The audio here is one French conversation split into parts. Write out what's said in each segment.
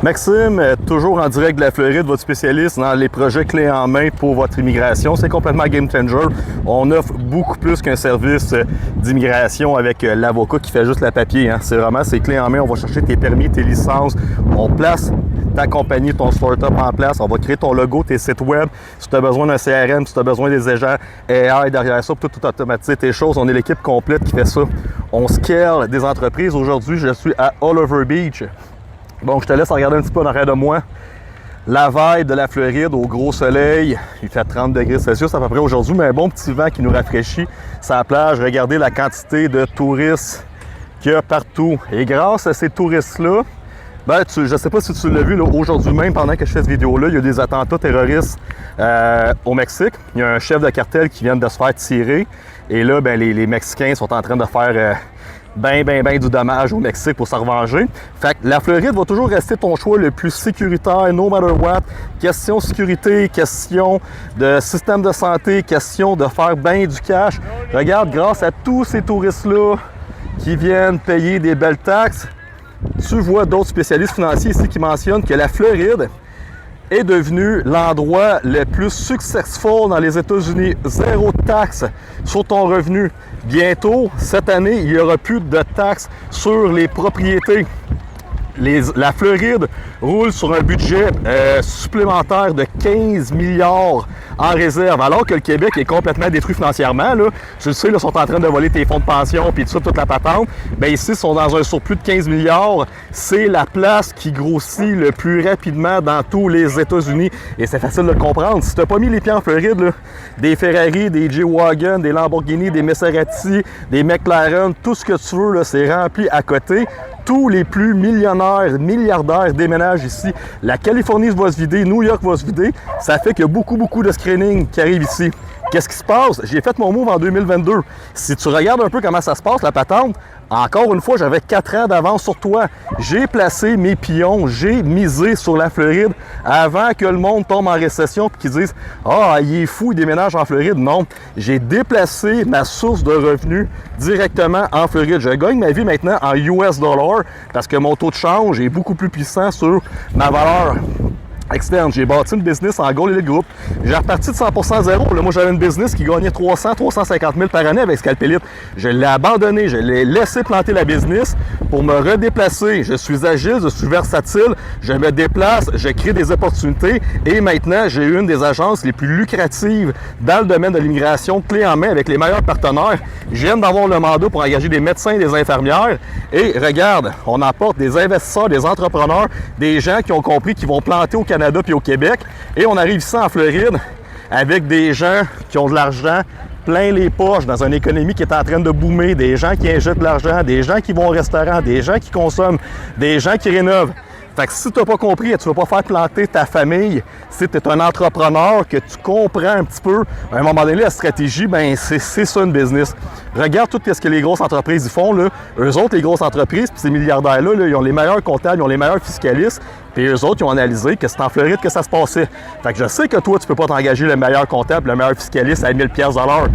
Maxime, toujours en direct de la Floride, votre spécialiste dans les projets clés en main pour votre immigration. C'est complètement game changer. On offre beaucoup plus qu'un service d'immigration avec l'avocat qui fait juste la papier. C'est vraiment ces clés en main. On va chercher tes permis, tes licences. On place ta compagnie, ton startup en place. On va créer ton logo, tes sites web. Si tu as besoin d'un CRM, si tu as besoin des agents AI derrière ça, pour tout automatiser tes choses, on est l'équipe complète qui fait ça. On scale des entreprises. Aujourd'hui, je suis à Oliver Beach. Bon, je te laisse regarder un petit peu en arrière de moi. La vibe de la Floride au gros soleil. Il fait 30 degrés Celsius à peu près aujourd'hui, mais un bon petit vent qui nous rafraîchit. Sur la plage, regardez la quantité de touristes qu'il y a partout. Et grâce à ces touristes-là, je ne sais pas si tu l'as vu aujourd'hui même, pendant que je fais cette vidéo-là, il y a des attentats terroristes au Mexique. Il y a un chef de cartel qui vient de se faire tirer. Et là, les Mexicains sont en train de faire du dommage au Mexique pour s'en revenger. Fait que la Floride va toujours rester ton choix le plus sécuritaire, no matter what. Question sécurité, question de système de santé, question de faire bien du cash. Regarde, grâce à tous ces touristes-là qui viennent payer des belles taxes, tu vois d'autres spécialistes financiers ici qui mentionnent que la Floride est devenu l'endroit le plus successful dans les États-Unis. Zéro taxe sur ton revenu. Bientôt, cette année, il n'y aura plus de taxes sur les propriétés. La Floride roule sur un budget supplémentaire de 15 milliards en réserve, alors que le Québec est complètement détruit financièrement. Là. Je le sais, ils sont en train de voler tes fonds de pension puis tout ça, toute la patente. Bien ici, ils sont dans un surplus de 15 milliards. C'est la place qui grossit le plus rapidement dans tous les États-Unis. Et c'est facile de le comprendre. Si tu n'as pas mis les pieds en Floride, là, des Ferrari, des G-Wagon, des Lamborghini, des Maserati, des McLaren, tout ce que tu veux, là, c'est rempli à côté. Tous les plus millionnaires, milliardaires déménagent ici. La Californie va se vider, New York va se vider. Ça fait qu'il y a beaucoup de screening qui arrivent ici. Qu'est-ce qui se passe? J'ai fait mon move en 2022. Si tu regardes un peu comment ça se passe, la patente, encore une fois, j'avais 4 ans d'avance sur toi. J'ai placé mes pions, j'ai misé sur la Floride avant que le monde tombe en récession et qu'ils disent « Ah, il est fou, il déménage en Floride. » Non, j'ai déplacé ma source de revenus directement en Floride. Je gagne ma vie maintenant en US dollars parce que mon taux de change est beaucoup plus puissant sur ma valeur externe. J'ai bâti une business en Gold Elite Group. J'ai reparti de 100% zéro. Là, moi, j'avais une business qui gagnait 350 000 par année avec Scalpelite. Je l'ai abandonné. Je l'ai laissé planter la business pour me redéplacer. Je suis agile, je suis versatile. Je me déplace, je crée des opportunités. Et maintenant, j'ai une des agences les plus lucratives dans le domaine de l'immigration, clé en main avec les meilleurs partenaires. Je viens d'avoir le mandat pour engager des médecins et des infirmières. Et regarde, on apporte des investisseurs, des entrepreneurs, des gens qui ont compris qu'ils vont planter au Canada puis au Québec. Et on arrive ici en Floride avec des gens qui ont de l'argent plein les poches dans une économie qui est en train de boomer, des gens qui injectent de l'argent, des gens qui vont au restaurant, des gens qui consomment, des gens qui rénovent. Fait que si tu n'as pas compris et tu ne vas pas faire planter ta famille, si tu es un entrepreneur, que tu comprends un petit peu, à un moment donné, la stratégie, c'est ça une business. Regarde tout ce que les grosses entreprises y font. Là. Eux autres, les grosses entreprises, puis ces milliardaires-là, ils ont les meilleurs comptables, ils ont les meilleurs fiscalistes, puis eux autres, ils ont analysé que c'est en Floride que ça se passait. Fait que je sais que toi, tu ne peux pas t'engager le meilleur comptable, le meilleur fiscaliste à 1000$ à l'heure.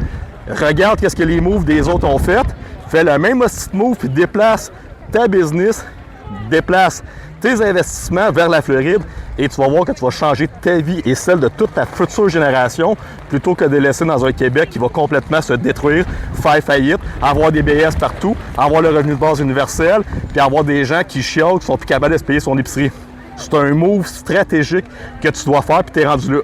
Regarde qu'est-ce que les moves des autres ont fait, fais le même move, puis déplace ta business, déplace tes investissements vers la Floride et tu vas voir que tu vas changer ta vie et celle de toute ta future génération plutôt que de laisser dans un Québec qui va complètement se détruire, faire faillite, avoir des BS partout, avoir le revenu de base universel, puis avoir des gens qui chiolent, qui sont plus capables de se payer son épicerie. C'est un move stratégique que tu dois faire puis tu es rendu là.